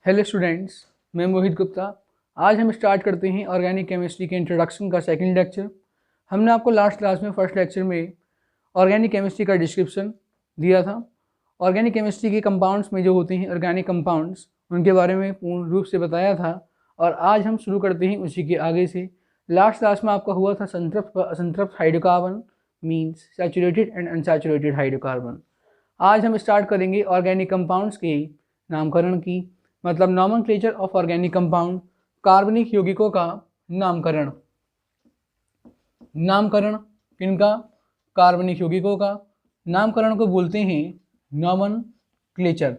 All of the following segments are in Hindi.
हेलो स्टूडेंट्स, मैं मोहित गुप्ता। आज हम स्टार्ट करते हैं ऑर्गेनिक केमिस्ट्री के इंट्रोडक्शन का सेकंड लेक्चर। हमने आपको लास्ट क्लास में फर्स्ट लेक्चर में ऑर्गेनिक केमिस्ट्री का डिस्क्रिप्शन दिया था। ऑर्गेनिक केमिस्ट्री के कंपाउंड्स में जो होते हैं ऑर्गेनिक कंपाउंड्स, उनके बारे में पूर्ण रूप से बताया था। और आज हम शुरू करते हैं उसी के आगे से। लास्ट क्लास में आपका हुआ था संतृप्त असंतृप्त hydrocarbon means saturated and unsaturated hydrocarbon. आज हम स्टार्ट करेंगे ऑर्गेनिक कंपाउंड्स के नामकरण की, मतलब नॉमेनक्लेचर ऑफ ऑर्गेनिक कंपाउंड, कार्बनिक यौगिकों का नामकरण। नामकरण किनका? कार्बनिक यौगिकों का। नामकरण को बोलते हैं नॉमेनक्लेचर।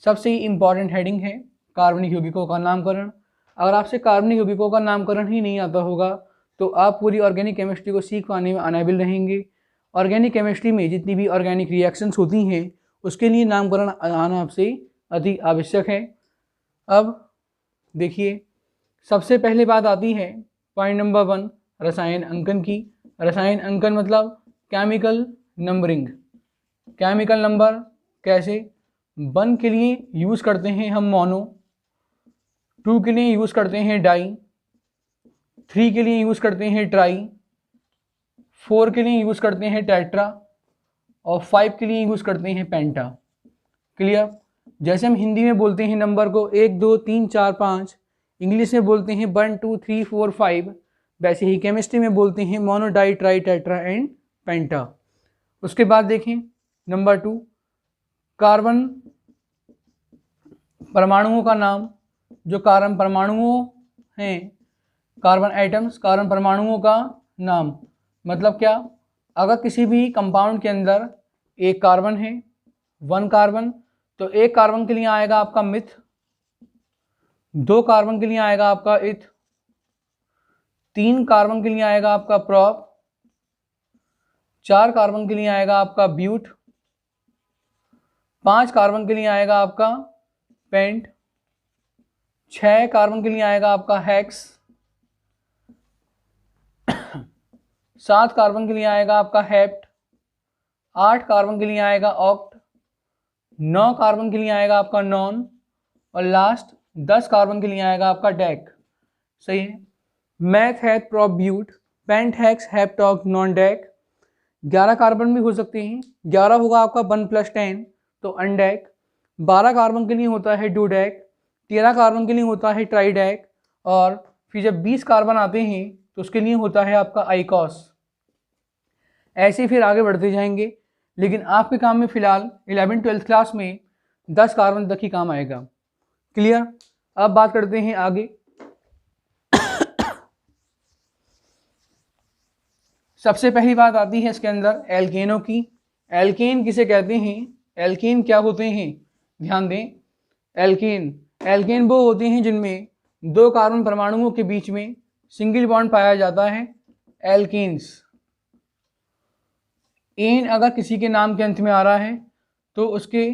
सबसे इम्पॉर्टेंट हेडिंग है कार्बनिक यौगिकों का नामकरण। अगर आपसे कार्बनिक यौगिकों का नामकरण ही नहीं आता होगा तो आप पूरी ऑर्गेनिक केमिस्ट्री को सीख पाने में अनेबल रहेंगे। ऑर्गेनिक केमिस्ट्री में जितनी भी ऑर्गेनिक रिएक्शंस होती हैं उसके लिए नामकरण आना आपसे अति आवश्यक है। अब देखिए, सबसे पहले बात आती है पॉइंट नंबर 1 रसायन अंकन की। रसायन अंकन मतलब केमिकल नंबरिंग। केमिकल नंबर कैसे? 1 के लिए यूज़ करते हैं हम मोनो, 2 के लिए यूज़ करते हैं डाई, 3 के लिए यूज़ करते हैं ट्राई, 4 के लिए यूज़ करते हैं टेट्रा और 5 के लिए यूज़ करते हैं पेंटा। क्लियर? जैसे हम हिंदी में बोलते हैं नंबर को 1 2 3 4 5, इंग्लिश में बोलते हैं 1 2 3 4 5, वैसे ही केमिस्ट्री में बोलते हैं mono di tri tetra and penta. उसके बाद देखें नंबर 2 कार्बन परमाणुओं का नाम। जो कार्बन परमाणुओं हैं, कार्बन एटम्स, कार्बन परमाणुओं का नाम मतलब क्या? अगर किसी भी कंपाउंड के अंदर एक कार्बन है, 1 कार्बन, तो एक कार्बन के लिए आएगा आपका मिथ, 2 कार्बन के लिए आएगा आपका इथ, 3 कार्बन के लिए आएगा आपका प्रोप, 4 कार्बन के लिए आएगा आपका ब्यूट, 5 कार्बन के लिए आएगा आपका पेंट, 6 कार्बन के लिए आएगा आपका हेक्स, 7 कार्बन के लिए आएगा आपका हेप्ट, 8 कार्बन के लिए आएगा ऑक्ट, 9 कार्बन के लिए आएगा आपका नॉन और लास्ट 10 कार्बन के लिए आएगा आपका डेक। सही है? मैथ है prop but pent hex hept oct non dec. 11 carbon भी हो सकते हैं, 11 होगा आपका 1 + 10 तो अनडेक। 12 कार्बन के लिए होता है डूडेक, 13 कार्बन के लिए होता है ट्राईडेक और फिर जब 20 कार्बन आते हैं तो उसके लिए होता है आपका आइकॉस। ऐसे फिर आगे बढ़ते जाएंगे, लेकिन आपके काम में फिलहाल 11th-12th क्लास में 10 कार्बन तक ही काम आएगा। क्लियर? अब बात करते हैं आगे। सबसे पहली बात आती है इसके अंदर एल्केनों की। एल्केन किसे कहते हैं? एल्केन क्या होते हैं? ध्यान दें, एल्केन वो होते हैं जिनमें 2 कार्बन परमाणुओं के बीच में सिंगल बॉन्ड पाया जाता है, एल्केन्स। एन अगर किसी के नाम के अंत में आ रहा है तो उसके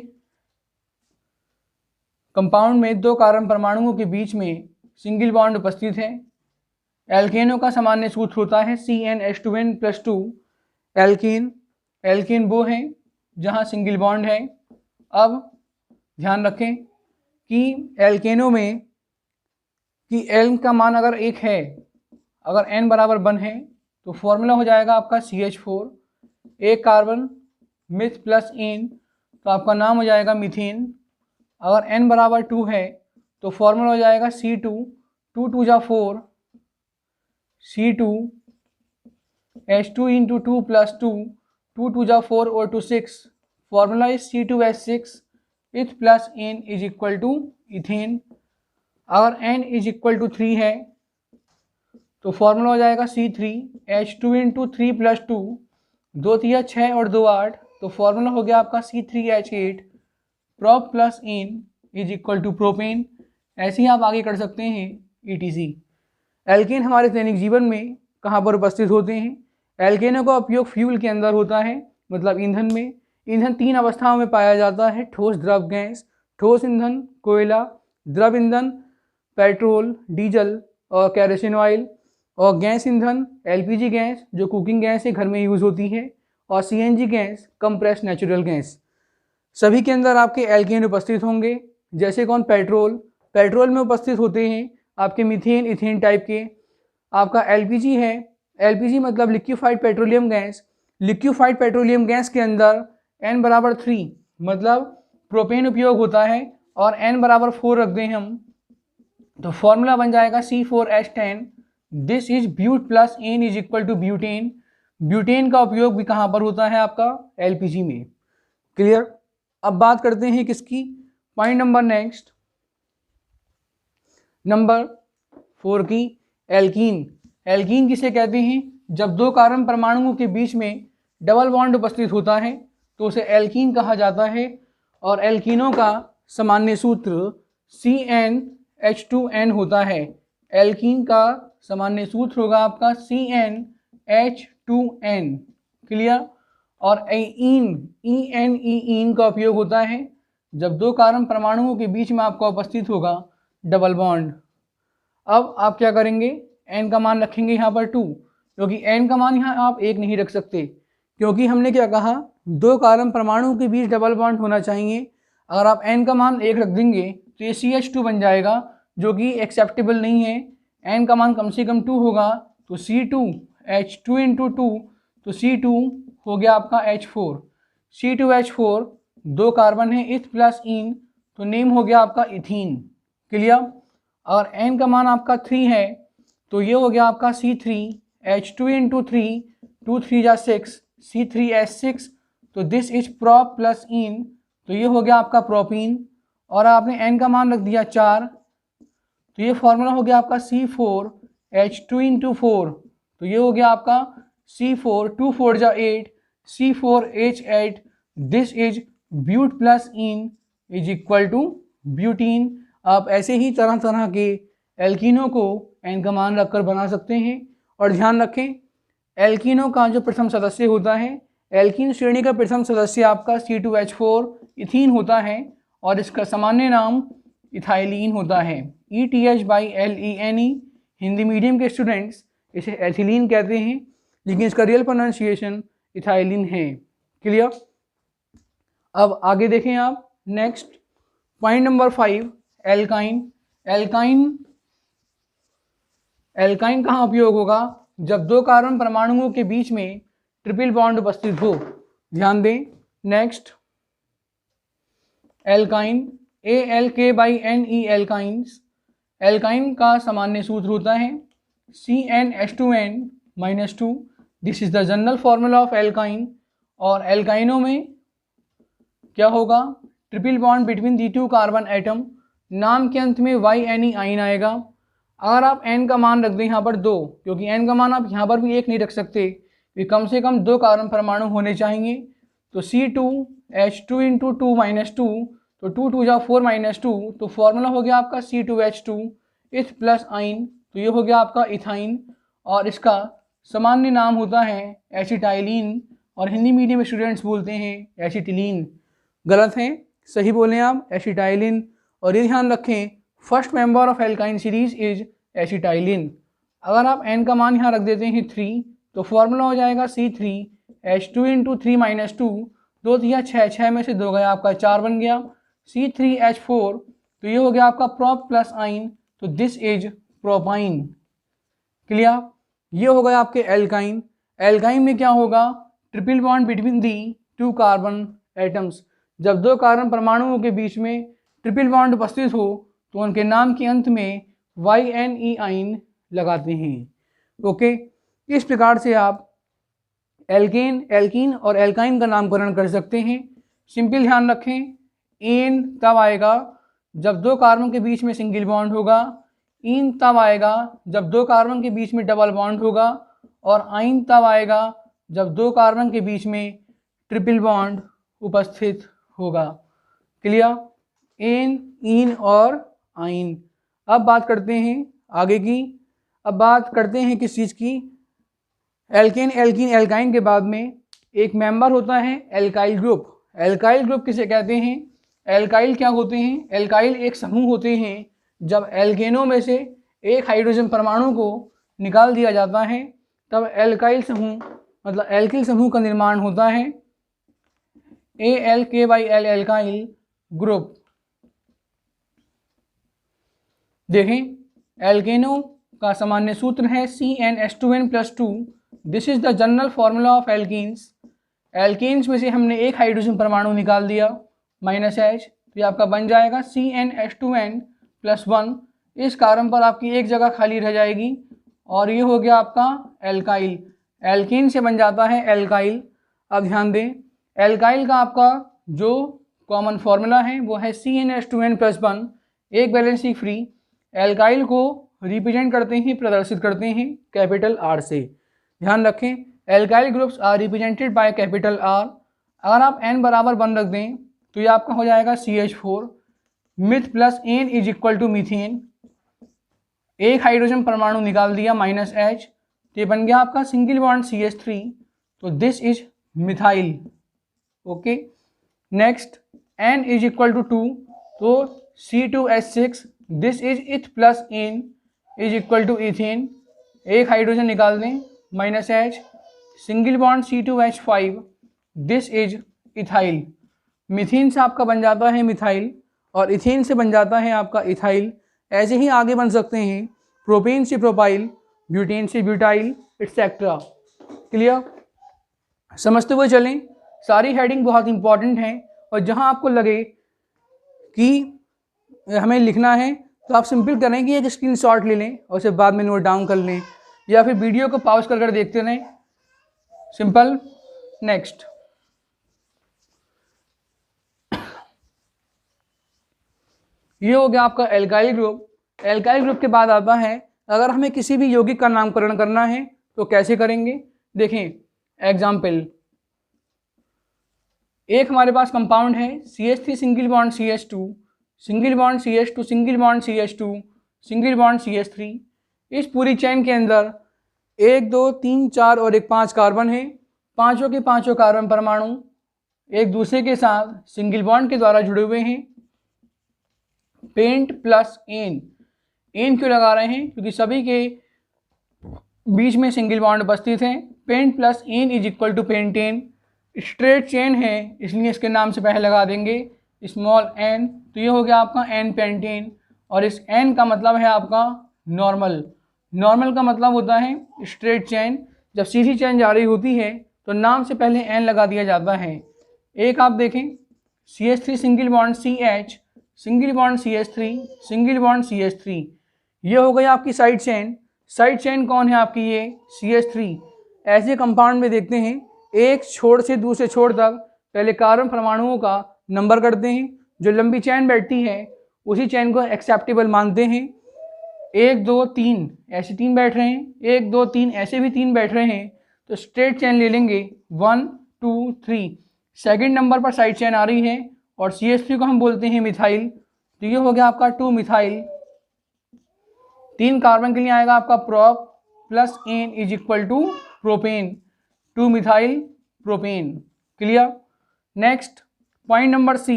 कंपाउंड में 2 कार्बन परमाणुओं के बीच में सिंगल बॉन्ड उपस्थित है। एल्केनों का सामान्य सूत्र होता है CnH2n+2। एल्केन वो हैं जहां सिंगल बॉन्ड है। अब ध्यान रखें कि एल्केनों में कि एल का मान अगर 1 है, अगर n = 1 है तो फॉर्मूला हो जाएगा आपका CH4, 1 carbon myth plus N तो आपका नाम हो जाएगा मीथेन। अगर n = 2 है तो फॉर्मूला हो जाएगा C2, 2 2 जा 4, C2 H2 × 2 + 2, 2 2 जा 4 और 2 6, फॉर्मूला इज C2H6 इथ प्लस n = इथेन। अगर n = 3 है तो फॉर्मूला हो जाएगा C3 H2 × 3 + 2, 2 3 6 और 2 8, तो फॉर्मूला हो गया आपका C3H8 prop plus n = propane. ऐसे ही आप आगे कर सकते हैं ETC। एल्केन हमारे दैनिक जीवन में कहाँ पर उपस्थित होते हैं? एल्केनों का उपयोग फ्यूल के अंदर होता है, मतलब ईंधन में। ईंधन 3 अवस्थाओं में पाया जाता है, ठोस द्रव गैस। ठोस ईंधन कोयला, द्रव ईंधन पेट्रोल डीजल और केरोसिन ऑयल, और गैस ईंधन LPG गैस जो कुकिंग गैस है, घर में यूज़ होती है, और CNG gas compressed natural gas. सभी के अंदर आपके एल्केन उपस्थित होंगे, जैसे कौन, पेट्रोल, पेट्रोल में उपस्थित होते हैं आपके मीथेन, इथेन टाइप के। आपका एलपीजी है, एलपीजी मतलब liquefied petroleum gas, liquefied petroleum gas के अंदर n बराबर 3 मतलब प्रोपेन उपयोग होता है और n बराबर 4 रख दें हम तो फॉर्मूला बन जाएगा C4H10। This is but plus n is equal to butane. Butane का उपयोग भी कहाँ पर होता है आपका, एलपीजी में। क्लियर। अब बात करते हैं किसकी, पॉइंट नंबर नेक्स्ट नंबर 4 की, एल्कीन। एल्कीन किसे कहते हैं, जब दो कार्बन परमाणुओं के बीच में डबल बॉन्ड उपस्थित होता है तो उसे एल्कीन कहा जाता है। और एल्कीनों का सामान्य सूत्र CnH2n होता है। एल्कीन का सामान्य सूत्र होगा आपका CnH2n। क्लियर। और ईन का उपयोग होता है जब दो कार्बन परमाणुओं के बीच में आपका उपस्थित होगा डबल बॉन्ड। अब आप क्या करेंगे, n का मान रखेंगे यहाँ पर 2, क्योंकि n का मान यहाँ आप 1 नहीं रख सकते, क्योंकि हमने क्या कहा, दो कार्बन परमाणुओं के बीच डबल बॉन्ड होना चाहिए। अगर आप n का मान 1 रख देंगे तो ये CH2 बन जाएगा, जो कि एक्सेप्टेबल नहीं है। n का मान कम से कम 2 होगा तो C2H2 × 2 तो C2 हो गया आपका H4। C2H4 दो कार्बन है इथ प्लस इन तो नेम हो गया आपका इथीन। क्लियर। और n का मान आपका 3 है तो ये हो गया आपका C3H2 × 3 2 3 जा 6 C3H6 तो दिस इज प्रोप प्लस इन तो ये हो गया आपका प्रोपीन। और आपने n का मान रख दिया 4 तो ये फॉर्मूला हो गया आपका C4H2 × 4 तो ये हो गया आपका C4 2 4 जा 8 C4H8 this is but plus n is equal to butene. आप ऐसे ही तरह तरह के एल्कीनों को n का मान रखकर बना सकते हैं। और ध्यान रखें, एल्कीनों का जो प्रथम सदस्य होता है, एल्कीन श्रेणी का प्रथम सदस्य आपका C2H4 इथीन होता है और इसका सामान्य नाम इथाइलिन होता है, ETH/LENE। हिंदी मीडियम के स्टूडेंट्स इसे एथिलीन कहते हैं, लेकिन इसका रियल प्रोनाउंसिएशन इथाइलिन है। क्लियर। अब आगे देखें आप, next point number 5, alkyne. Alkyne कहाँ उपयोग होगा, जब दो कार्बन परमाणुओं के बीच में ट्रिपल बॉन्ड उपस्थित हो। ध्यान दें। Next alkyne, ALK/Ne alkynes. Alkyne का सामान्य सूत्र होता है CnH2n-2। This is the general formula of alkyne. और एल्काइनों में क्या होगा, triple bond between the two carbon atom, नाम के अंत में YNE आइन आएगा। अगर आप n का मान रख दें यहाँ पर 2, क्योंकि n का मान आप यहाँ पर भी 1 नहीं रख सकते, कि कम से कम दो कार्बन परमाणु होने चाहिए। तो C2H2 × 2 - 2 तो 2 2 जा 4 - 2 तो फॉर्मूला हो गया आपका C2H2 इथ प्लस आइन तो ये हो गया आपका इथाइन। और इसका सामान्य नाम होता है एसिटाइलिन, और हिंदी मीडियम स्टूडेंट्स बोलते हैं एसिटिलीन। गलत है, सही बोलें आप एसिटाइलिन। और ये ध्यान रखें, first member of alkyne series is acetylene. अगर आप n का मान यहाँ रख देते हैं 3 तो फॉर्मूला हो जाएगा C3H2 × 3 - 2 2 3 6 6 में से 2 गया आपका 4 बन गया C3H4 तो ये हो गया आपका प्रोप प्लस आइन तो दिस इज प्रोपाइन। क्लियर। ये हो गया आपके एल्काइन। एल्काइन में क्या होगा, triple bond between the two carbon atoms. जब दो कार्बन परमाणुओं के बीच में ट्रिपल बॉन्ड उपस्थित हो तो उनके नाम के अंत में YNE आइन लगाते हैं। ओके, इस प्रकार से आप एल्कीन और एल्काइन का नामकरण कर सकते हैं। सिंपल ध्यान रखें, एन तब आएगा जब दो कार्बन के बीच में सिंगल बॉन्ड होगा, इन तब आएगा जब दो कार्बन के बीच में डबल बॉन्ड होगा, और आइन तब आएगा जब दो कार्बन के बीच में ट्रिपल बॉन्ड उपस्थित होगा। क्लियर। एन, इन और आइन। अब बात करते हैं आगे की। अब बात करते हैं किस चीज़ की, एल्केन, एल्कीन, एल्काइन के बाद में एक मेंबर होता है एल्काइल ग्रुप। एल्काइल ग्रुप किसे कहते हैं, एल्काइल क्या होते हैं, एल्काइल एक समूह होते हैं जब एल्केनों में से एक हाइड्रोजन परमाणु को निकाल दिया जाता है तब एल्काइल समूह मतलब एल्किल समूह का निर्माण होता है। AlKyl alkyl group. देखें एल्केनो का सामान्य सूत्र है CnH2n+2। This is the general formula of alkenes. Alkenes में से हमने एक हाइड्रोजन परमाणु निकाल दिया -H, तो ये आपका बन जाएगा CnH2n+1। इस कार्बन पर आपकी एक जगह खाली रह जाएगी और ये हो गया आपका एल्काइल। एल्कीन से बन जाता है एल्काइल। अब ध्यान दें एल्काइल का आपका जो कॉमन फॉर्मूला है वो है CnH2n+1, एक वैलेंसी फ्री। एल्काइल को रिप्रेजेंट करते हैं, प्रदर्शित करते हैं कैपिटल R से। ध्यान रखें alkyl groups are represented by capital R। अगर आप n बराबर 1 रख दें तो ये आपका हो जाएगा CH4। Meth plus n is equal to methane. एक हाइड्रोजन परमाणु निकाल दिया -H, तो ये बन गया आपका सिंगल बॉन्ड CH3, तो this is methyl. Okay, next n is equal to 2, तो C2H6, this is eth plus n is equal to ethane. एक हाइड्रोजन निकाल दें -H, single bond C2H5, this is ethyl. Methane से आपका बन जाता है मिथाइल और इथेन से बन जाता है आपका इथाइल। ऐसे ही आगे बन सकते हैं प्रोपेन से प्रोपाइल, ब्यूटेन से ब्यूटाइल, एक्सेट्रा। क्लियर? समझते हुए चलें, सारी हेडिंग बहुत इंपॉर्टेंट हैं और जहां आपको लगे कि हमें लिखना है तो आप सिंपल करें कि एक स्क्रीनशॉट ले लें और उसे बाद में नोट डाउन कर लें या फिर वीडियो को पॉज कर देखते रहें। सिंपल। नेक्स्ट, ये हो गया आपका एल्काइल ग्रुप। एल्काइल ग्रुप के बाद आता है अगर हमें किसी भी यौगिक का नामकरण करना है तो कैसे करेंगे। देखें एग्जाम्पल, एक हमारे पास कंपाउंड है CH3 single bond CH2, single bond CH2, single bond CH2, single bond CH3। इस पूरी चेन के अंदर 1 2 3 4 और एक 5 कार्बन है। पांचों के पांचों कार्बन परमाणु एक दूसरे के साथ सिंगल बॉन्ड के द्वारा जुड़े हुए हैं। पेंट प्लस एन, एन क्यों लगा रहे हैं? क्योंकि सभी के बीच में सिंगल बॉन्ड उपस्थित हैं। Pent plus n is equal to pentane. Straight chain है इसलिए इसके नाम से पहले लगा देंगे स्मॉल एन, तो ये हो गया आपका एन पेंटेन। और इस एन का मतलब है आपका नॉर्मल। नॉर्मल का मतलब होता है स्ट्रेट चेन। जब सीधी चेन जा रही होती है तो नाम से पहले एन लगा दिया जाता है। एक आप देखें CH3 single bond CH, single bond CH3, single bond CH3, ये हो गई आपकी साइड चेन। साइड चेन कौन है आपकी? ये CH3। ऐसे कंपाउंड में देखते हैं एक छोर से दूसरे छोर तक पहले कार्बन परमाणुओं का नंबर करते हैं। जो लंबी चेन बैठती है उसी चेन को एक्सेप्टेबल मानते हैं। 1 2 3 ऐसे 3 बैठ रहे हैं, 1 2 3 ऐसे भी 3 बैठ रहे हैं, तो स्ट्रेट चेन ले लेंगे 1 2 3। सेकेंड नंबर पर साइड चेन आ रही है और CH3 को हम बोलते हैं मिथाइल, तो ये हो गया आपका 2 मिथाइल। 3 कार्बन के लिए आएगा आपका prop plus n is equal to propane, 2 methyl propane. Clear? Next point number C,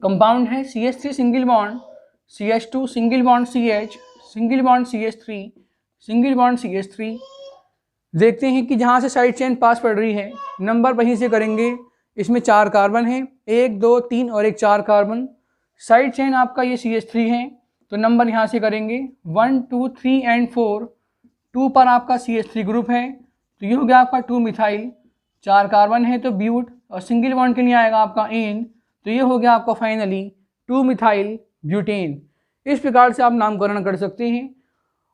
compound है CH3 single bond CH2, single bond CH, single bond CH3, single bond CH3। देखते हैं कि जहाँ से साइड चेन पास पड़ रही है नंबर वहीं से करेंगे। इसमें 4 कार्बन है, 1 2 3 और एक 4 कार्बन। साइड चेन आपका ये CH3 है तो नंबर यहाँ से करेंगे 1 2 3 एंड 4। 2 पर आपका CH3 ग्रुप है तो ये हो गया आपका 2 मिथाइल। 4 कार्बन है तो ब्यूट, और सिंगल बॉन्ड के लिए आएगा आपका एन, तो ये हो गया आपका फाइनली 2 मिथाइल ब्यूटेन। इस प्रकार से आप नामकरण कर सकते हैं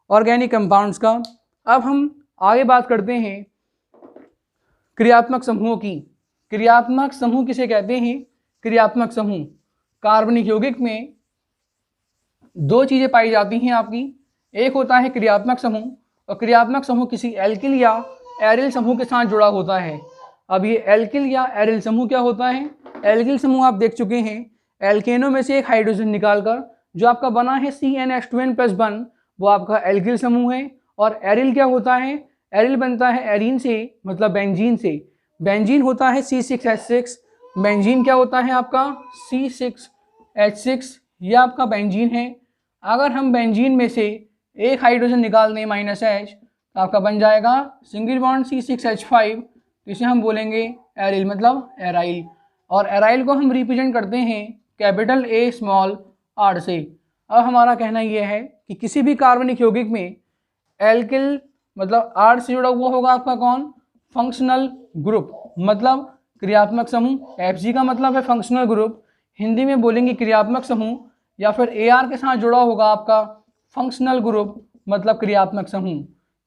ऑर्गेनिक कंपाउंड्स का। अब हम आगे बात करते हैं क्रियात्मक समूहों की। क्रियात्मक समूह किसे कहते हैं? क्रियात्मक समूह कार्बनिक यौगिक में 2 चीज़ें पाई जाती हैं आपकी। एक होता है क्रियात्मक समूह, और क्रियात्मक समूह किसी एल्किल या एरिल समूह के साथ जुड़ा होता है। अब ये एल्किल या एरिल समूह क्या होता है? एल्किल समूह आप देख चुके हैं, एल्केनो में से एक हाइड्रोजन निकालकर जो आपका बना है CnH2n+1, वो आपका एल्किल समूह है। और एरिल क्या होता है? एरिल बनता है एरीन से, मतलब बेंजीन से। बेंजीन होता है C6H6। बेंजीन क्या होता है आपका? C6H6, ये आपका बेंजीन है। अगर हम बेंजीन में से एक हाइड्रोजन निकाल दें -H, तो आपका बन जाएगा सिंगल बॉन्ड C6H5, तो इसे हम बोलेंगे एरिल मतलब एराइल, और एराइल को हम रिप्रेजेंट करते हैं कैपिटल ए स्मॉल आर से। अब हमारा कहना यह है कि किसी भी कार्बनिक यौगिक में एल्किल मतलब आर से जुड़ा हुआ होगा आपका कौन, फंक्शनल ग्रुप, मतलब क्रियात्मक समूह। Fg का मतलब है फंक्शनल ग्रुप, हिंदी में बोलेंगे क्रियात्मक समूह, या फिर Ar के साथ जुड़ा होगा आपका फंक्शनल ग्रुप मतलब क्रियात्मक समूह।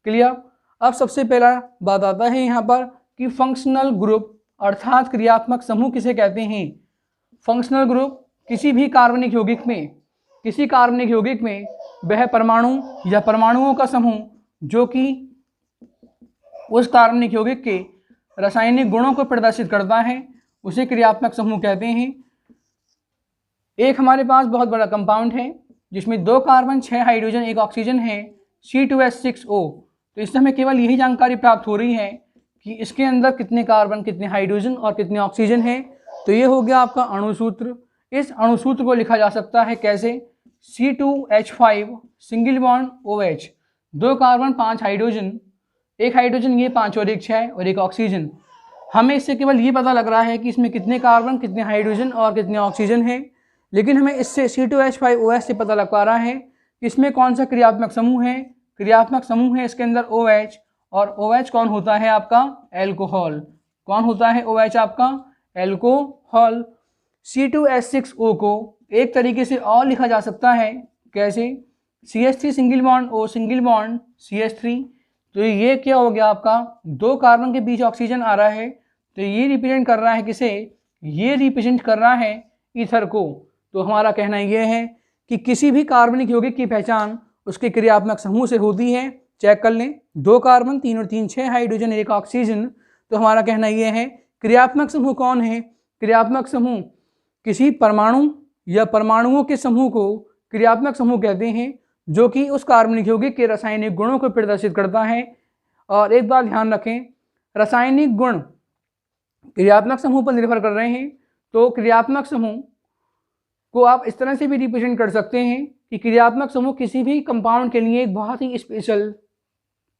क्लियर। अब सबसे पहला बात आता है यहाँ पर कि फंक्शनल ग्रुप अर्थात क्रियात्मक समूह किसे कहते हैं। फंक्शनल ग्रुप किसी भी कार्बनिक यौगिक में, किसी कार्बनिक यौगिक में वह परमाणु या परमाणुओं का समूह जो कि उस कार्बनिक यौगिक के रासायनिक गुणों को प्रदर्शित करता है उसे क्रियात्मक समूह कहते हैं। एक हमारे पास बहुत बड़ा कंपाउंड है जिसमें 2 कार्बन 6 हाइड्रोजन 1 ऑक्सीजन है, C2H6O। तो इससे हमें केवल यही जानकारी प्राप्त हो रही है कि इसके अंदर कितने कार्बन, कितने हाइड्रोजन और कितने ऑक्सीजन है। तो ये हो गया आपका अणुसूत्र। इस अणुसूत्र को लिखा जा सकता है कैसे, C2H5 single bond OH, 2 carbon 5 hydrogen, 1 hydrogen ये 5 और 1 6 और 1 ऑक्सीजन। हमें इससे केवल ये पता लग रहा है कि इसमें कितने कार्बन, कितने हाइड्रोजन और कितने ऑक्सीजन है, लेकिन हमें इससे C2H5OH से पता लग पा रहा है कि इसमें कौन सा क्रियात्मक समूह है। क्रियात्मक समूह है इसके अंदर OH, और OH कौन होता है आपका, एल्कोहल। कौन होता है OH आपका, एल्कोहल। C2H6O को एक तरीके से और लिखा जा सकता है कैसे, CH3 single bond O single bond CH3। तो ये क्या हो गया आपका, 2 कार्बन के बीच ऑक्सीजन आ रहा है, तो ये रिप्रेजेंट कर रहा है किसे, ये रिप्रेजेंट कर रहा है ईथर को। तो हमारा कहना यह है कि किसी भी कार्बनिक यौगिक की पहचान उसके क्रियात्मक समूह से होती है। चेक कर लें, 2 कार्बन 3 और 3 6 हाइड्रोजन 1 ऑक्सीजन। तो हमारा कहना यह है क्रियात्मक समूह कौन है, क्रियात्मक समूह किसी परमाणु या परमाणुओं के समूह को क्रियात्मक समूह कहते हैं जो कि उस कार्बनिक यौगिक के रासायनिक गुणों को प्रदर्शित करता है। और एक बात ध्यान रखें, रासायनिक गुण क्रियात्मक समूह पर निर्भर कर रहे हैं। तो क्रियात्मक समूह को आप इस तरह से भी रिप्रेजेंट कर सकते हैं कि क्रियात्मक समूह किसी भी कंपाउंड के लिए एक बहुत ही स्पेशल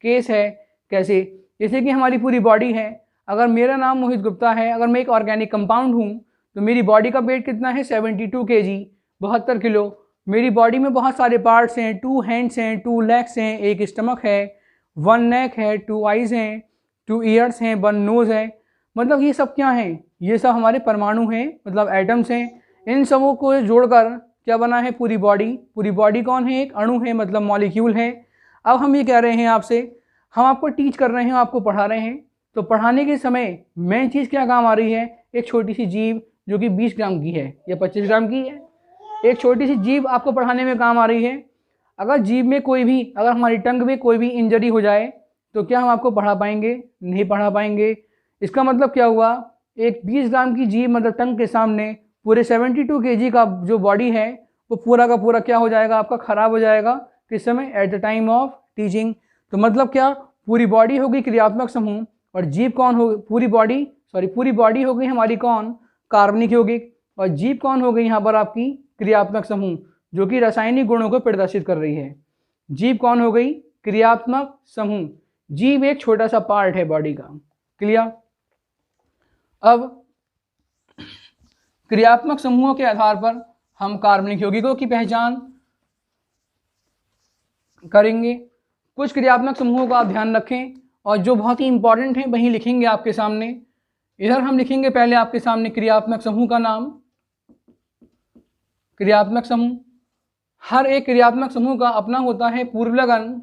केस है। कैसे, जैसे कि हमारी पूरी बॉडी है, अगर मेरा नाम मोहित गुप्ता है, अगर मैं एक ऑर्गेनिक कंपाउंड हूँ तो मेरी बॉडी का वेट कितना है, 72 kg 72 किलो। मेरी बॉडी में बहुत सारे पार्ट्स हैं, 2 हैंड्स हैं, 2 लेग्स हैं, 1 स्टमक है, 1 नेक है, 2 आइज़ हैं, 2 ईयर्स हैं, 1 नोज़ है। मतलब ये सब क्या हैं, ये सब हमारे परमाणु हैं, मतलब एटम्स हैं। इन सबों को जोड़कर क्या बना है, पूरी बॉडी। पूरी बॉडी कौन है, एक अणु है, मतलब मॉलिक्यूल है। अब हम ये कह रहे हैं आपसे, हम आपको टीच कर रहे हैं, आपको पढ़ा रहे हैं, तो पढ़ाने के समय मेन चीज़ क्या काम आ रही है, एक छोटी सी जीव जो कि 20 ग्राम की है या 25 ग्राम की है, एक छोटी सी जीव आपको पढ़ाने में काम आ रही है। अगर जीव में कोई भी, अगर हमारी टंग में कोई भी इंजरी हो जाए तो क्या हम आपको पढ़ा पाएंगे, नहीं पढ़ा पाएंगे। इसका मतलब क्या हुआ, एक 20 ग्राम की जीव मतलब टंग के सामने पूरे 72 kg का जो बॉडी है वो पूरा का पूरा क्या हो जाएगा, आपका ख़राब हो जाएगा। किस समय, at the time of teaching. तो मतलब क्या, पूरी बॉडी होगी क्रियात्मक समूह, और जीव कौन हो, पूरी बॉडी हो गई हमारी कौन, कार्बनिक यौगिक, और जीव कौन हो गई यहाँ पर आपकी क्रियात्मक समूह जो कि रासायनिक गुणों को प्रदर्शित कर रही है। जीव कौन हो गई, क्रियात्मक समूह। जीव एक छोटा सा पार्ट है बॉडी का। क्लियर। अब क्रियात्मक समूहों के आधार पर हम कार्बनिक यौगिकों की पहचान करेंगे। कुछ क्रियात्मक समूहों का आप ध्यान रखें और जो बहुत ही इंपॉर्टेंट है वही लिखेंगे आपके सामने। इधर हम लिखेंगे पहले आपके सामने क्रियात्मक समूह का नाम। क्रियात्मक समूह, हर एक क्रियात्मक समूह का अपना होता है पूर्व लगन,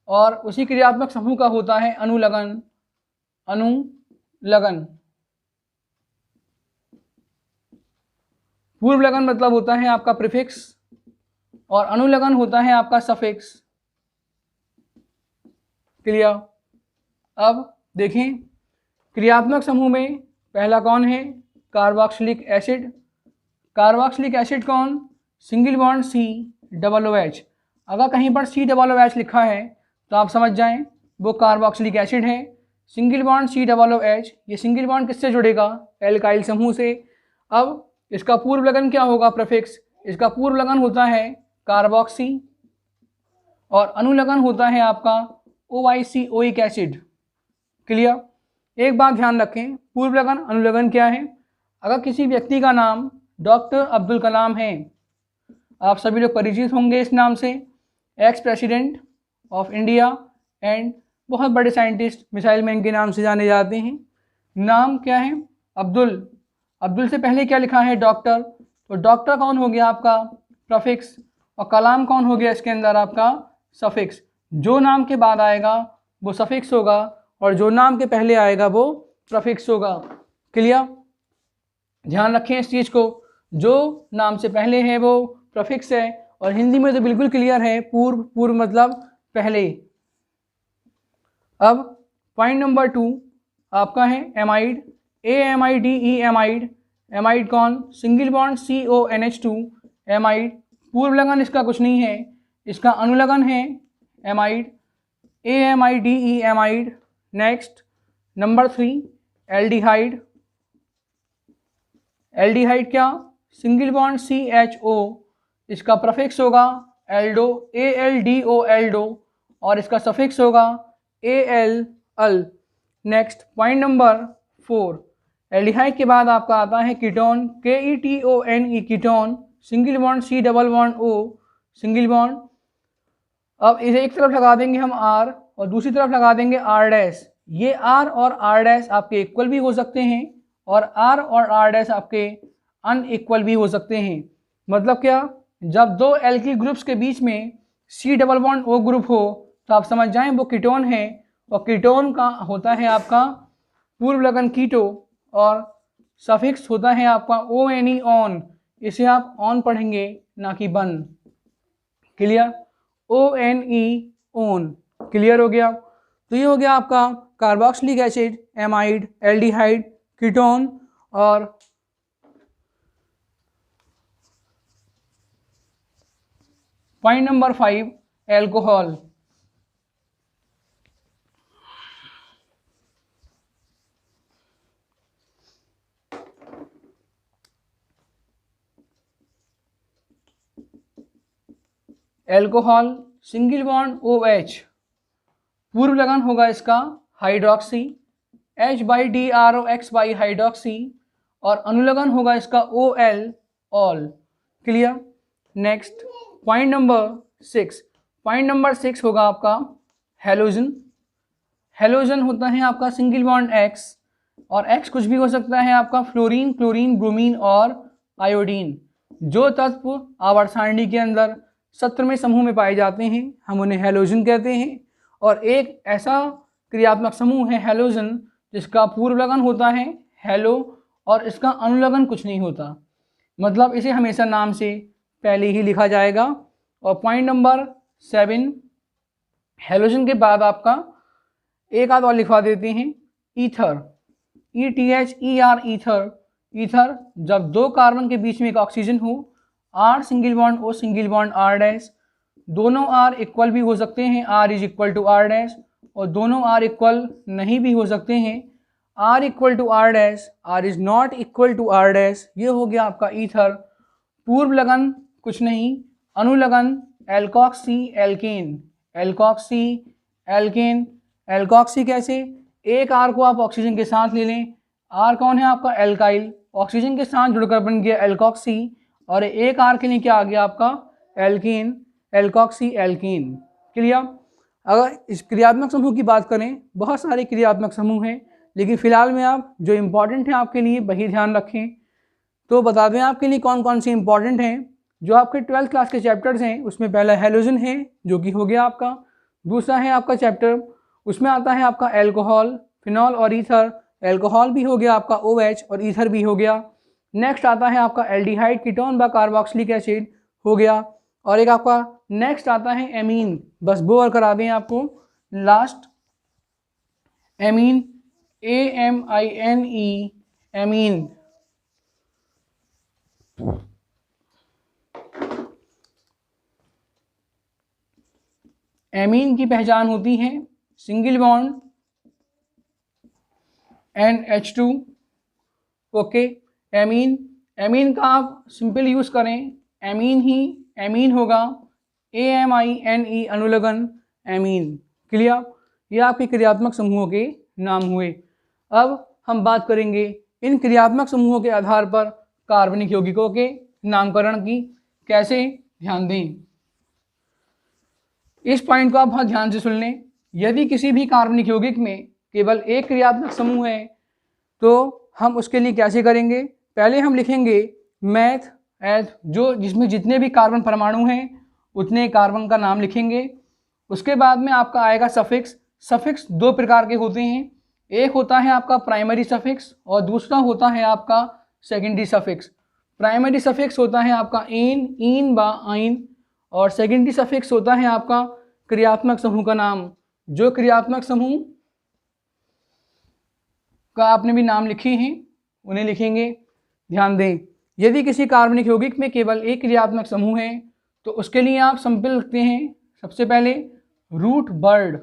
और उसी क्रियात्मक समूह का होता है अनुलगन। अनुलगन, पूर्व लगन मतलब होता है आपका प्रीफिक्स, और अनुलगन होता है आपका सफिक्स। क्लियर। अब देखें, क्रियात्मक समूह में पहला कौन है, कार्बोक्सिलिक एसिड। कार्बोक्सिलिक एसिड कौन, सिंगल बॉन्ड COOH। अगर कहीं पर COOH लिखा है तो आप समझ जाएं वो कार्बोक्सिलिक एसिड है। सिंगल बॉन्ड COOH, ये सिंगल बॉन्ड किससे जुड़ेगा, एल्काइल समूह से। अब इसका पूर्व लगन क्या होगा, प्रीफिक्स, इसका पूर्व लगन होता है कार्बोक्सी, और अनुलगन होता है आपका OIC ओइक एसिड। क्लियर। एक बात ध्यान रखें, पूर्व लगन अनुलगन क्या है। अगर किसी व्यक्ति का नाम डॉक्टर अब्दुल कलाम है, आप सभी लोग परिचित होंगे इस नाम से, ex president of India and बहुत बड़े साइंटिस्ट, मिसाइल मैन के नाम से जाने जाते हैं। नाम क्या है? अब्दुल। अब्दुल से पहले क्या लिखा है? डॉक्टर। तो डॉक्टर कौन हो गया आपका? प्रफिक्स। और कलाम कौन हो गया इसके अंदर? आपका सफिक्स। जो नाम के बाद आएगा वो सफिक्स होगा और जो नाम के पहले आएगा वो प्रफिक्स होगा। क्लियर? ध्यान रखें इस चीज़ को, जो नाम से पहले है वो प्रफिक्स है। और हिंदी में तो बिल्कुल क्लियर है, पूर्व। पूर्व मतलब पहले। अब पॉइंट नंबर 2 आपका है एमाइड। AMIDE amide. एमाइड कौन? Single bond CONH2 amide. पूर्व लगन इसका कुछ नहीं है, इसका अनुलगन है amide. AMIDE amide. Next number 3 aldehyde. Aldehyde क्या? सिंगल बॉन्ड CHO, इसका प्रफिक्स होगा एल्डो, ALDO एल्डो, और इसका सफिक्स होगा AL अल। नेक्स्ट पॉइंट नंबर 4, एल्डिहाइड के बाद आपका आता है ketone, KETONE ketone, single bond COO single bond. अब इसे एक तरफ लगा देंगे हम R और दूसरी तरफ लगा देंगे R'। ये R और R' आपके इक्वल भी हो सकते हैं और R और R' आपके अनइक्वल भी हो सकते हैं। मतलब क्या? जब दो एल्किल ग्रुप्स के बीच में C double bond O group हो तो आप समझ जाएं वो कीटोन है, और कीटोन का होता है आपका पूर्व लगन कीटो और सफिक्स होता है आपका ONE ऑन। इसे आप ऑन पढ़ेंगे ना कि बन। क्लियर? ONE on. क्लियर हो गया? तो ये हो गया आपका carboxylic acid, amide, aldehyde, ketone और point number 5 alcohol. Alcohol single bond OH, पूर्व लगन होगा इसका हाइड्रोक्सी, H/DROX बाई हाइड्रोक्सी, और अनुलगन होगा इसका OL all. Clear? Next point number 6। Point number 6 होगा आपका हेलोजन। हेलोजन होता है आपका सिंगल बॉन्ड X, और X कुछ भी हो सकता है आपका फ्लोरीन, क्लोरीन, ब्रोमीन और आयोडीन। जो तत्व आवर्त सारणी के अंदर 17वें समूह में पाए जाते हैं हम उन्हें हेलोजन कहते हैं। और एक ऐसा क्रियात्मक समूह है हेलोजन जिसका पूर्व लगन होता है हेलो और इसका अनुलगन कुछ नहीं होता, मतलब इसे हमेशा नाम से पहले ही लिखा जाएगा। और पॉइंट नंबर 7, हेलोजन के बाद आपका एक आध और लिखवा देते हैं ईथर, ETHER ईथर। ईथर जब दो कार्बन के बीच में एक ऑक्सीजन हो, R single bond O single bond R', दोनों R इक्वल भी हो सकते हैं, R is equal to R', और दोनों R इक्वल नहीं भी हो सकते हैं, R equal to R', R is not equal to R'। ये हो गया आपका ईथर। पूर्व लगन कुछ नहीं, अनुलगन alkoxy alkane. Alkoxy alkane. Alkoxy कैसे? एक R को आप ऑक्सीजन के साथ ले लें, R कौन है आपका? एल्काइल, ऑक्सीजन के साथ जुड़कर बन गया एल्कोक्सी, और एक R के लिए क्या आ गया आपका? Alkene, alkoxy alkene. क्लियर? अगर इस क्रियात्मक समूह की बात करें, बहुत सारे क्रियात्मक समूह हैं, लेकिन फिलहाल में आप जो इम्पोर्टेंट हैं आपके लिए वही ध्यान रखें। तो बता दें आपके लिए कौन कौन से इंपॉर्टेंट हैं। जो आपके 12th क्लास के चैप्टर्स हैं उसमें पहला हेलोजन है जो कि हो गया आपका, दूसरा है आपका चैप्टर उसमें आता है आपका एल्कोहल, फिनॉल और ईथर। एल्कोहल भी हो गया आपका OH और ईथर भी हो गया। नेक्स्ट आता है आपका एल्डिहाइड, कीटोन व कार्बोक्सिलिक एसिड हो गया, और एक आपका नेक्स्ट आता है एमीन। बस वो और करा दें आपको last, amine, AMINE amine. Amine की पहचान होती है single bond NH2। Okay, amine, amine का आप सिंपल यूज़ करें, एमीन ही एमीन होगा, AMINE अनुलगन एमीन। क्लियर? ये आपके क्रियात्मक समूहों के नाम हुए। अब हम बात करेंगे इन क्रियात्मक समूहों के आधार पर कार्बनिक यौगिकों के नामकरण की। कैसे, ध्यान दें, इस पॉइंट को आप बहुत ध्यान से सुन लें। यदि किसी भी कार्बनिक यौगिक में केवल एक क्रियात्मक समूह है तो हम उसके लिए कैसे करेंगे, पहले हम लिखेंगे मैथ एथ, जो जिसमें जितने भी कार्बन परमाणु हैं उतने कार्बन का नाम लिखेंगे। उसके बाद में आपका आएगा सफिक्स। सफिक्स दो प्रकार के होते हैं, एक होता है आपका प्राइमरी सफिक्स और दूसरा होता है आपका सेकेंडरी सफिक्स। प्राइमरी सफिक्स होता है आपका एन, इन, बा, आइन, और सेकेंडरी सफिक्स होता है आपका क्रियात्मक समूह का नाम। जो क्रियात्मक समूह का आपने भी नाम लिखे हैं उन्हें लिखेंगे। ध्यान दें, यदि किसी कार्बनिक यौगिक में केवल एक क्रियात्मक समूह है तो उसके लिए आप सिंपल लिखते हैं। सबसे पहले रूट बर्ड।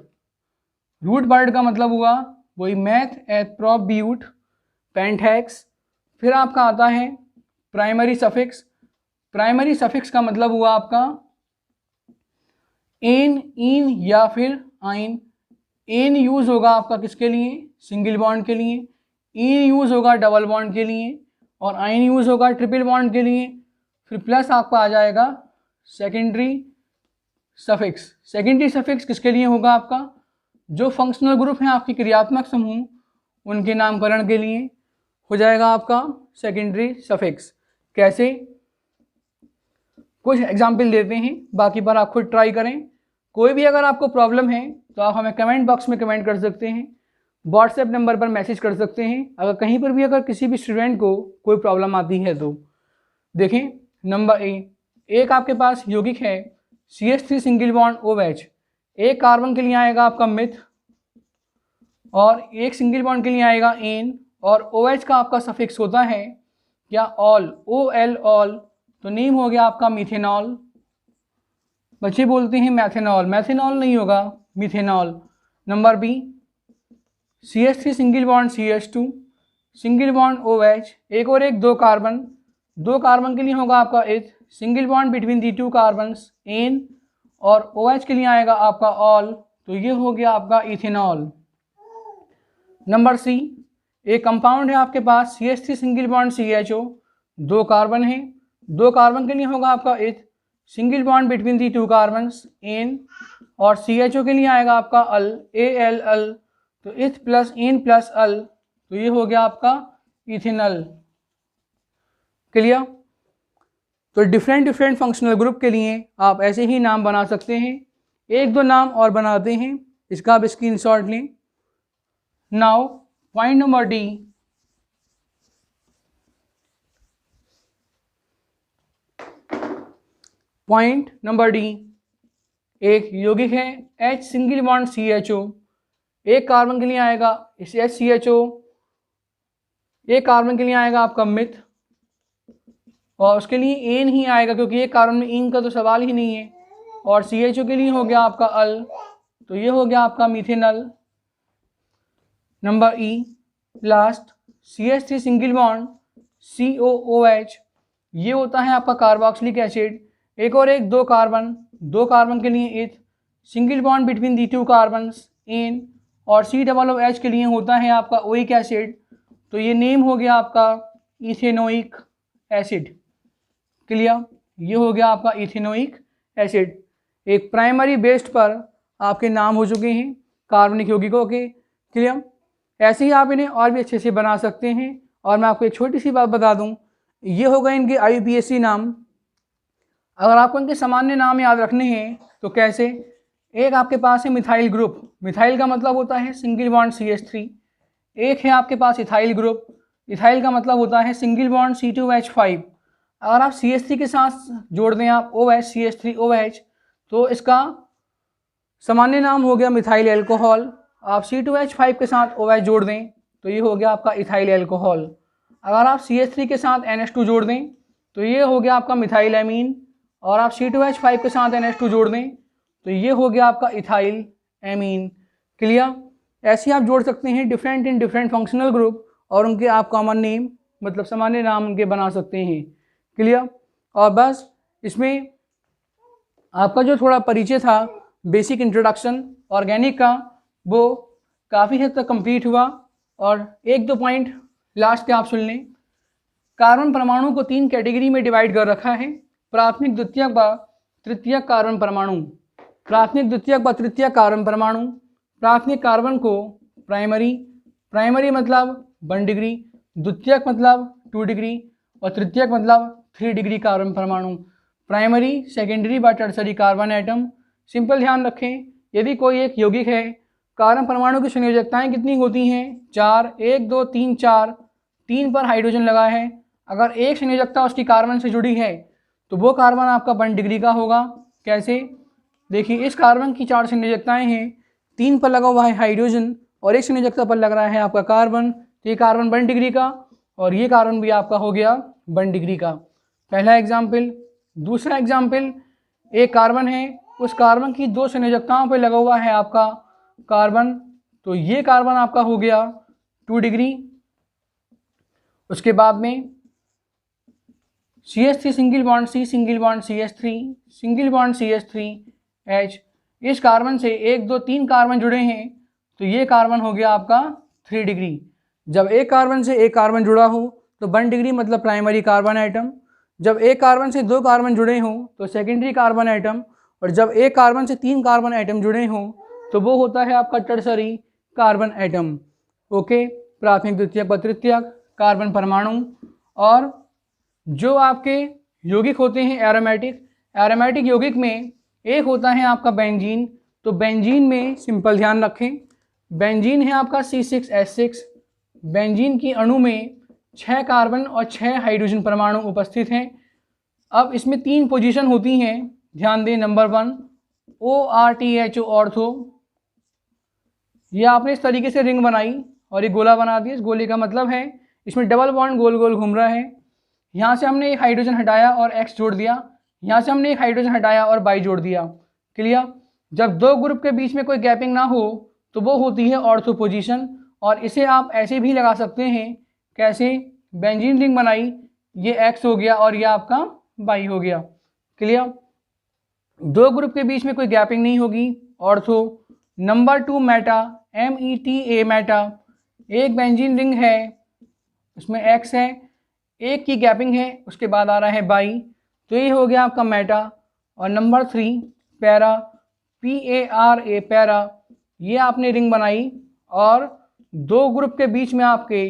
रूट बर्ड का मतलब हुआ वही मैथ एथ प्रोप ब्यूट पेंटहेक्स। फिर आपका आता है प्राइमरी सफिक्स। प्राइमरी सफिक्स का मतलब हुआ आपका एन, इन या फिर आइन। एन यूज होगा आपका किसके लिए, सिंगल बॉन्ड के लिए। इन यूज होगा डबल बॉन्ड के लिए और आइन यूज होगा ट्रिपल बॉन्ड के लिए। फिर प्लस आपका आ जाएगा सेकेंडरी सफिक्स। सेकेंडरी सफिक्स किसके लिए होगा आपका, जो फंक्शनल ग्रुप हैं आपकी क्रियात्मक समूह उनके नामकरण के लिए हो जाएगा आपका सेकेंडरी सफिक्स। कैसे, कुछ एग्जाम्पल देते हैं, बाकी पर आप खुद ट्राई करें। कोई भी अगर आपको प्रॉब्लम है तो आप हमें कमेंट बॉक्स में कमेंट कर सकते हैं, व्हाट्सएप नंबर पर मैसेज कर सकते हैं। अगर कहीं पर भी अगर किसी भी स्टूडेंट को कोई प्रॉब्लम आती है तो देखें। नंबर एक आपके पास यौगिक है CH3 सिंगल बॉन्ड OH। एक कार्बन के लिए आएगा आपका मिथ और एक सिंगल बॉन्ड के लिए आएगा एन, और OH का आपका सफिक्स होता है क्या, ऑल, OL, ऑल, तो नेम हो गया आपका मिथेनॉल। बच्चे बोलते हैं मैथेनॉल, मैथेनॉल नहीं होगा, methanol. Number B CH3 single bond CH2 single bond OH, एक और एक दो कार्बन के लिए होगा आपका eth, single bond between the two carbons ane, और OH के लिए आएगा आपका ऑल, तो ये हो गया आपका इथेनॉल। नंबर सी, एक कंपाउंड है आपके पास CH3 सिंगल बॉन्ड CHO, दो कार्बन है, दो कार्बन के लिए होगा आपका eth, single bond between the two carbons ane, और CHO के लिए आएगा आपका अल, AL, अल, तो इथ प्लस एन प्लस अल, तो ये हो गया आपका इथेनॉल। क्लियर। तो डिफरेंट फंक्शनल ग्रुप के लिए आप ऐसे ही नाम बना सकते हैं। एक दो नाम और बनाते हैं, इसका आप स्क्रीनशॉट लें। Now point number D, point number D, एक यौगिक है H सिंगल बॉन्ड CHO, एक कार्बन के लिए आएगा इस HCHO, एक कार्बन के लिए आएगा आपका मिथ और उसके लिए एन ही आएगा क्योंकि एक कार्बन में इन का तो सवाल ही नहीं है, और CHO के लिए हो गया आपका अल, तो ये हो गया आपका मिथेनॉल। नंबर ई, last CH3 single bond COOH, ये होता है आपका कार्बोक्सिलिक एसिड। एक और एक दो कार्बन के लिए eth, single bond between the two carbons ane, और COOH के लिए होता है आपका ओइक एसिड, तो ये नेम हो गया आपका इथेनोइक एसिड। क्लियर, ये हो गया आपका इथेनोइक एसिड। एक प्राइमरी बेस्ड पर आपके नाम हो चुके हैं कार्बनिक यौगिकों के। क्लियर, ऐसे ही आप इन्हें और भी अच्छे से बना सकते हैं। और मैं आपको एक छोटी सी बात बता दूं, ये हो गए इनके IUPAC नाम। अगर आपको इनके सामान्य नाम याद रखने हैं तो कैसे, एक आपके पास है मिथाइल ग्रुप, मिथाइल का मतलब होता है सिंगल बॉन्ड CH3। एक है आपके पास इथाइल ग्रुप, इथाइल का मतलब होता है सिंगल बॉन्ड C2H5। अगर आप CH3 के साथ जोड़ दें आप OH CH3OH, तो इसका सामान्य नाम हो गया मिथाइल एल्कोहल। आप C2H5 के साथ OH जोड़ दें तो ये हो गया आपका इथाइल एल्कोहल। अगर आप CH3 के साथ NH2 जोड़ दें तो ये हो गया आपका मिथाइल एमीन, और आप C2H5 के साथ NH2 जोड़ दें तो ये हो गया आपका इथाइल एमीन। क्लियर, ऐसे आप जोड़ सकते हैं डिफरेंट फंक्शनल ग्रुप और उनके आप कॉमन नेम मतलब सामान्य नाम उनके बना सकते हैं। क्लियर, और बस इसमें आपका जो थोड़ा परिचय था बेसिक इंट्रोडक्शन ऑर्गेनिक का वो काफ़ी हद तक कंप्लीट हुआ। और एक दो पॉइंट लास्ट के आप सुन लें। कार्बन परमाणु को 3 कैटेगरी में डिवाइड कर रखा है, प्राथमिक, द्वितीयक व तृतीयक कार्बन परमाणु। प्राथमिक, द्वितीयक व तृतीयक कार्बन परमाणु। प्राथमिक कार्बन को प्राइमरी मतलब 1 डिग्री, द्वितीयक मतलब 2 डिग्री और तृतीयक मतलब 3 डिग्री कार्बन परमाणु। प्राइमरी, सेकेंडरी व टर्सरी कार्बन एटम। सिंपल ध्यान रखें, यदि कोई एक यौगिक है, कार्बन परमाणु की संयोजकताएं कितनी होती हैं? 4, 1 2 3 4, 3 पर हाइड्रोजन लगा है। अगर एक संयोजकता उसकी कार्बन से जुड़ी है तो वो कार्बन आपका 1 डिग्री का होगा। कैसे? देखिए, इस कार्बन की 4 संयोजकताएं हैं, 3 पर लगा हुआ है हाइड्रोजन और एक संयोजकता पर लग रहा है आपका कार्बन, तो ये कार्बन 1 डिग्री का और ये कार्बन भी आपका हो गया 1 डिग्री का। पहला एग्जाम्पल। दूसरा एग्जाम्पल, एक कार्बन है, उस कार्बन की 2 संयोजकताओं पर लगा हुआ है आपका कार्बन, तो ये कार्बन आपका हो गया 2 डिग्री। उसके बाद में CH3 single bond C, single bond CH3, single bond CH3H। इस कार्बन से 1 2 3 कार्बन जुड़े हैं, तो ये कार्बन हो गया आपका 3 डिग्री। जब एक कार्बन से एक कार्बन जुड़ा हो तो 1 डिग्री मतलब प्राइमरी कार्बन एटम। जब एक कार्बन से 2 कार्बन जुड़े हों तो सेकेंडरी कार्बन एटम। और जब एक कार्बन से 3 कार्बन एटम जुड़े हों तो वो होता है आपका टर्सरी कार्बन एटम। ओके, प्राथमिक, द्वितीयक व तृतीयक कार्बन परमाणु। और जो आपके यौगिक होते हैं एरोमेटिक यौगिक में एक होता है आपका बेंजीन। तो बेंजीन में सिंपल ध्यान रखें, बेंजीन है आपका C6H6। बेंजीन की अणु में 6 कार्बन और 6 हाइड्रोजन परमाणु उपस्थित हैं। अब इसमें 3 पोजीशन होती हैं, ध्यान दें। Number 1 ORTHO ortho. ये आपने इस तरीके से रिंग बनाई और एक गोला बना दिया। इस गोले का मतलब है इसमें डबल बॉन्ड गोल गोल घूम रहा है। यहाँ से हमने एक हाइड्रोजन हटाया और X जोड़ दिया, यहाँ से हमने एक हाइड्रोजन हटाया और Y जोड़ दिया। क्लियर? जब 2 ग्रुप के बीच में कोई गैपिंग ना हो तो वो होती है ऑर्थो पोजीशन। और इसे आप ऐसे भी लगा सकते हैं, कैसे? बेंजीन रिंग बनाई, ये X हो गया और ये आपका Y हो गया। क्लियर? 2 ग्रुप के बीच में कोई गैपिंग नहीं होगी, ortho. Number 2 Meta, META Meta. एक बेंजीन रिंग है, उसमें X है, एक की गैपिंग है, उसके बाद आ रहा है बाई, तो ये हो गया आपका मेटा। और नंबर 3 पैरा, PARA पैरा। ये आपने रिंग बनाई और 2 ग्रुप के बीच में आपके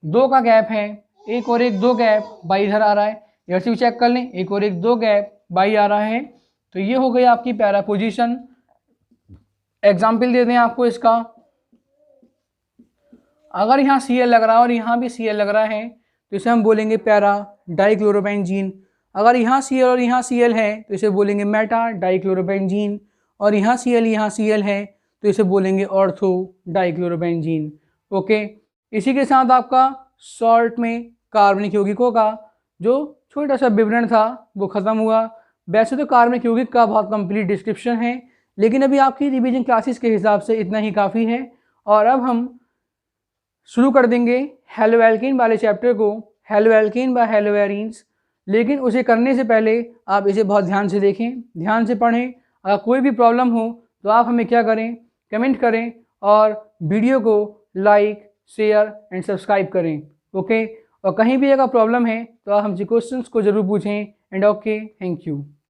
2 का गैप है, एक और एक 2 गैप, बाई इधर आ रहा है, इधर से भी चेक कर लें, एक और एक 2 गैप, बाई आ रहा है, तो ये हो गई आपकी पैरा पोजीशन। एग्जाम्पल दे दें आपको इसका, अगर यहाँ Cl लग रहा है और यहाँ भी Cl लग रहा है तो इसे हम बोलेंगे पैरा डाइक्लोरोबेंजीन। अगर यहाँ Cl और यहाँ Cl है तो इसे बोलेंगे मेटा डाइक्लोरोबेंजीन। और यहाँ Cl है तो इसे बोलेंगे ऑर्थो डाइक्लोरोबेंजीन। ओके, इसी के साथ आपका शॉर्ट में कार्बनिक यौगिकों का जो छोटा सा विवरण था वो ख़त्म हुआ। वैसे तो कार्बनिक यौगिक का बहुत कंप्लीट डिस्क्रिप्शन है, लेकिन अभी आपकी रिवीजन क्लासेस के हिसाब से इतना ही काफ़ी है। और अब हम शुरू कर देंगे हेलो एल्केन वाले चैप्टर को, हेलो एल्केन व हेलो एरीन्स। लेकिन उसे करने से पहले आप इसे बहुत ध्यान से देखें, ध्यान से पढ़ें। अगर कोई भी प्रॉब्लम हो तो आप हमें क्या करें, कमेंट करें और वीडियो को लाइक, शेयर एंड सब्सक्राइब करें। ओके, और कहीं भी अगर प्रॉब्लम है तो आप हमसे क्वेश्चंस को ज़रूर पूछें। And okay, thank you.